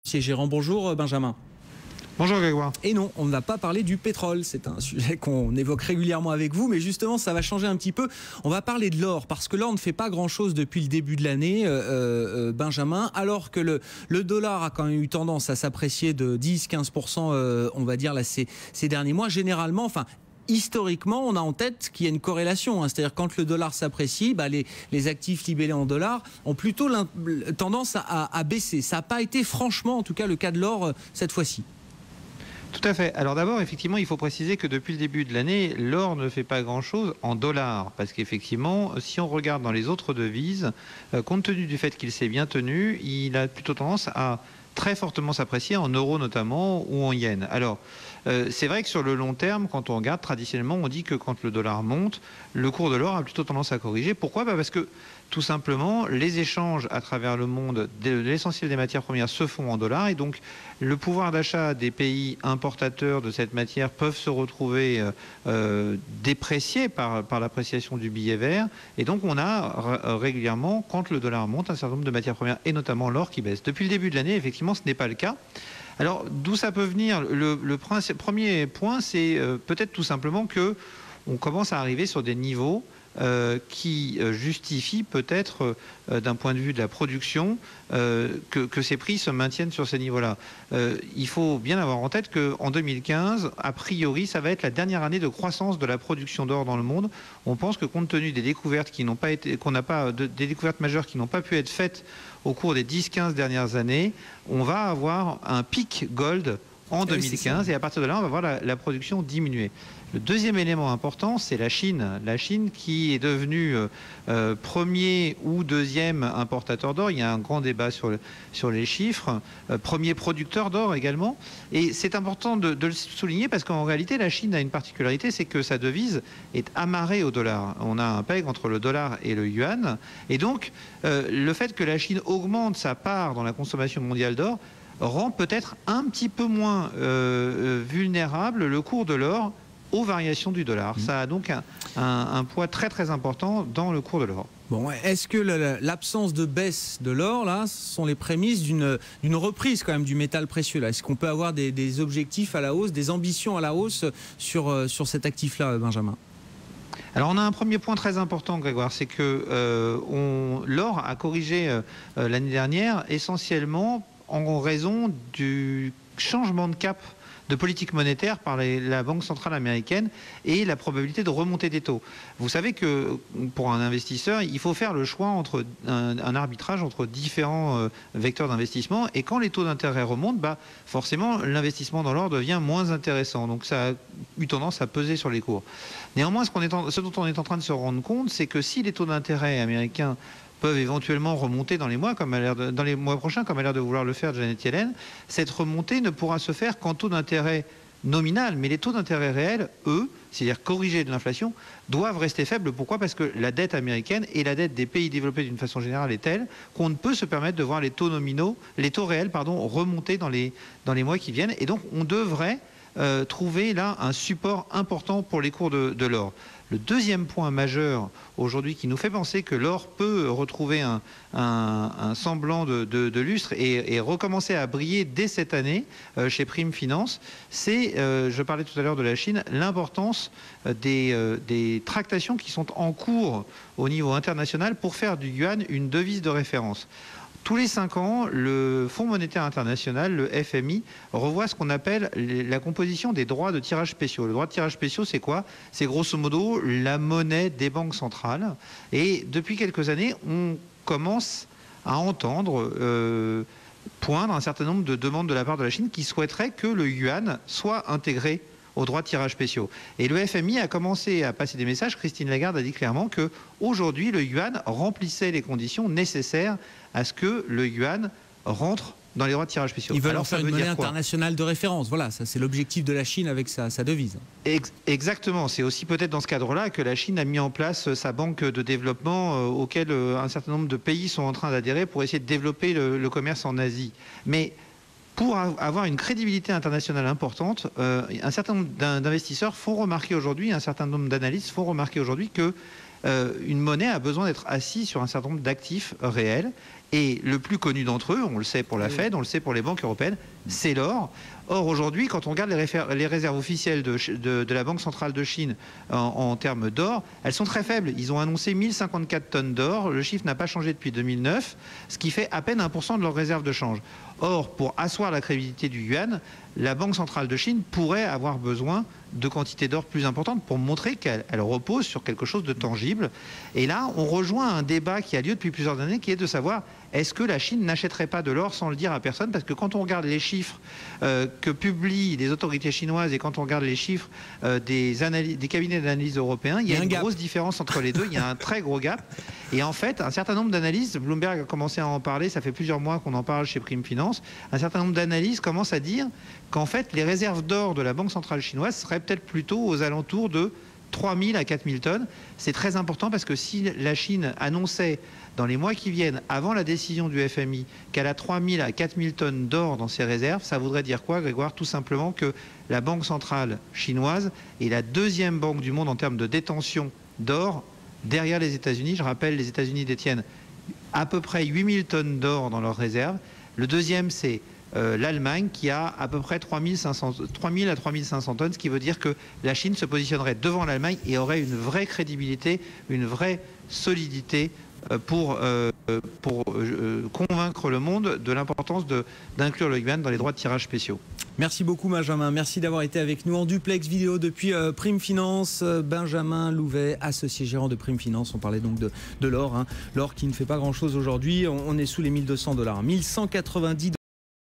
C'est Gérant, bonjour Benjamin. Bonjour Grégoire. Et non, on ne va pas parler du pétrole, c'est un sujet qu'on évoque régulièrement avec vous, mais justement ça va changer un petit peu. On va parler de l'or, parce que l'or ne fait pas grand-chose depuis le début de l'année, Benjamin, alors que le dollar a quand même eu tendance à s'apprécier de 10-15%, on va dire, là, ces derniers mois. Généralement, enfin, historiquement, on a en tête qu'il y a une corrélation, hein. C'est-à-dire quand le dollar s'apprécie, les actifs libellés en dollars ont plutôt tendance à baisser. Ça n'a pas été franchement, en tout cas, le cas de l'or cette fois-ci. Tout à fait. Alors d'abord, effectivement, il faut préciser que depuis le début de l'année, l'or ne fait pas grand-chose en dollars. Parce qu'effectivement, si on regarde dans les autres devises, compte tenu du fait qu'il s'est bien tenu, il a plutôt tendance à très fortement s'apprécier en euros notamment ou en yens. Alors, c'est vrai que sur le long terme, quand on regarde, traditionnellement, on dit que quand le dollar monte, le cours de l'or a plutôt tendance à corriger. Pourquoi ? Parce que, tout simplement, les échanges à travers le monde, l'essentiel des matières premières se font en dollars. Et donc, le pouvoir d'achat des pays importateurs de cette matière peuvent se retrouver dépréciés par l'appréciation du billet vert. Et donc, on a régulièrement, quand le dollar monte, un certain nombre de matières premières, et notamment l'or, qui baisse. Depuis le début de l'année, effectivement, ce n'est pas le cas. Alors, d'où ça peut venir ? Le premier point, c'est peut-être tout simplement que on commence à arriver sur des niveaux qui justifient peut-être, d'un point de vue de la production, que ces prix se maintiennent sur ces niveaux-là. Il faut bien avoir en tête qu'en 2015, a priori, ça va être la dernière année de croissance de la production d'or dans le monde. On pense que compte tenu des découvertes des découvertes majeures qui n'ont pas pu être faites au cours des 10-15 dernières années, on va avoir un pic gold en 2015 et à partir de là, on va voir la production diminuer. Le deuxième élément important, c'est la Chine. La Chine qui est devenue premier ou deuxième importateur d'or. Il y a un grand débat sur les chiffres. Premier producteur d'or également. Et c'est important de le souligner parce qu'en réalité, la Chine a une particularité, c'est que sa devise est amarrée au dollar. On a un peg entre le dollar et le yuan. Et donc, le fait que la Chine augmente sa part dans la consommation mondiale d'or rend peut-être un petit peu moins vulnérable le cours de l'or aux variations du dollar. Ça a donc un poids très très important dans le cours de l'or. Bon, est-ce que l'absence de baisse de l'or, là, sont les prémices d'une reprise quand même du métal précieux, là ? Est-ce qu'on peut avoir des objectifs à la hausse, des ambitions à la hausse sur cet actif-là, Benjamin ? Alors on a un premier point très important, Grégoire, c'est que l'or a corrigé l'année dernière essentiellement en raison du changement de cap de politique monétaire par la Banque centrale américaine et la probabilité de remontée des taux. Vous savez que pour un investisseur, il faut faire le choix entre un arbitrage entre différents vecteurs d'investissement, et quand les taux d'intérêt remontent, forcément l'investissement dans l'or devient moins intéressant. Donc ça a eu tendance à peser sur les cours. Néanmoins, ce dont on est en train de se rendre compte, c'est que si les taux d'intérêt américains peuvent éventuellement remonter dans les mois prochains, comme a l'air de vouloir le faire Janet Yellen, cette remontée ne pourra se faire qu'en taux d'intérêt nominal, mais les taux d'intérêt réels, eux, c'est-à-dire corrigés de l'inflation, doivent rester faibles. Pourquoi ? Parce que la dette américaine et la dette des pays développés d'une façon générale est telle qu'on ne peut se permettre de voir les taux réels, remonter dans les mois qui viennent. Et donc, on devrait trouver là un support important pour les cours de l'or. Le deuxième point majeur aujourd'hui qui nous fait penser que l'or peut retrouver un semblant de lustre et recommencer à briller dès cette année chez Prime Finance, c'est, je parlais tout à l'heure de la Chine, l'importance des tractations qui sont en cours au niveau international pour faire du yuan une devise de référence. Tous les 5 ans, le Fonds monétaire international, le FMI, revoit ce qu'on appelle la composition des droits de tirage spéciaux. Le droit de tirage spéciaux, c'est quoi ? C'est grosso modo la monnaie des banques centrales. Et depuis quelques années, on commence à entendre poindre un certain nombre de demandes de la part de la Chine qui souhaiterait que le yuan soit intégré aux droits de tirage spéciaux. Et le FMI a commencé à passer des messages. Christine Lagarde a dit clairement qu'aujourd'hui, le yuan remplissait les conditions nécessaires à ce que le yuan rentre dans les droits de tirage spéciaux. Ils veulent en faire une monnaie internationale de référence. Voilà, ça c'est l'objectif de la Chine avec sa devise. Exactement. C'est aussi peut-être dans ce cadre-là que la Chine a mis en place sa banque de développement auquel un certain nombre de pays sont en train d'adhérer pour essayer de développer le commerce en Asie. Mais pour avoir une crédibilité internationale importante, un certain nombre d'investisseurs font remarquer aujourd'hui, un certain nombre d'analystes font remarquer aujourd'hui que une monnaie a besoin d'être assise sur un certain nombre d'actifs réels. Et le plus connu d'entre eux, on le sait pour la Fed, on le sait pour les banques européennes, c'est l'or. Or, aujourd'hui, quand on regarde les réserves officielles de la Banque centrale de Chine en termes d'or, elles sont très faibles. Ils ont annoncé 1054 tonnes d'or. Le chiffre n'a pas changé depuis 2009, ce qui fait à peine 1% de leurs réserves de change. Or, pour asseoir la crédibilité du yuan, la Banque centrale de Chine pourrait avoir besoin de quantités d'or plus importantes pour montrer qu'elle repose sur quelque chose de tangible. Et là, on rejoint un débat qui a lieu depuis plusieurs années, qui est de savoir est-ce que la Chine n'achèterait pas de l'or sans le dire à personne? Parce que quand on regarde les chiffres que publient les autorités chinoises et quand on regarde les chiffres des cabinets d'analyse européens, il y a une grosse différence entre les deux, il y a un très gros gap. Et en fait, un certain nombre d'analyses, Bloomberg a commencé à en parler, ça fait plusieurs mois qu'on en parle chez Prime Finance, un certain nombre d'analyses commencent à dire qu'en fait, les réserves d'or de la Banque centrale chinoise seraient peut-être plutôt aux alentours de 3 000 à 4 000 tonnes. C'est très important parce que si la Chine annonçait dans les mois qui viennent, avant la décision du FMI, qu'elle a 3 000 à 4 000 tonnes d'or dans ses réserves, ça voudrait dire quoi, Grégoire? Tout simplement que la Banque centrale chinoise est la deuxième banque du monde en termes de détention d'or derrière les États-Unis. Je rappelle, les États-Unis détiennent à peu près 8 000 tonnes d'or dans leurs réserves. Le deuxième, c'est l'Allemagne qui a à peu près 3 000 à 3 500 tonnes, ce qui veut dire que la Chine se positionnerait devant l'Allemagne et aurait une vraie crédibilité, une vraie solidité pour convaincre le monde de l'importance d'inclure le yuan dans les droits de tirage spéciaux. Merci beaucoup Benjamin, merci d'avoir été avec nous en duplex vidéo depuis Prime Finance. Benjamin Louvet, associé gérant de Prime Finance. On parlait donc de l'or, l'or qui ne fait pas grand chose aujourd'hui. On est sous les 1 200 $, 1190 $.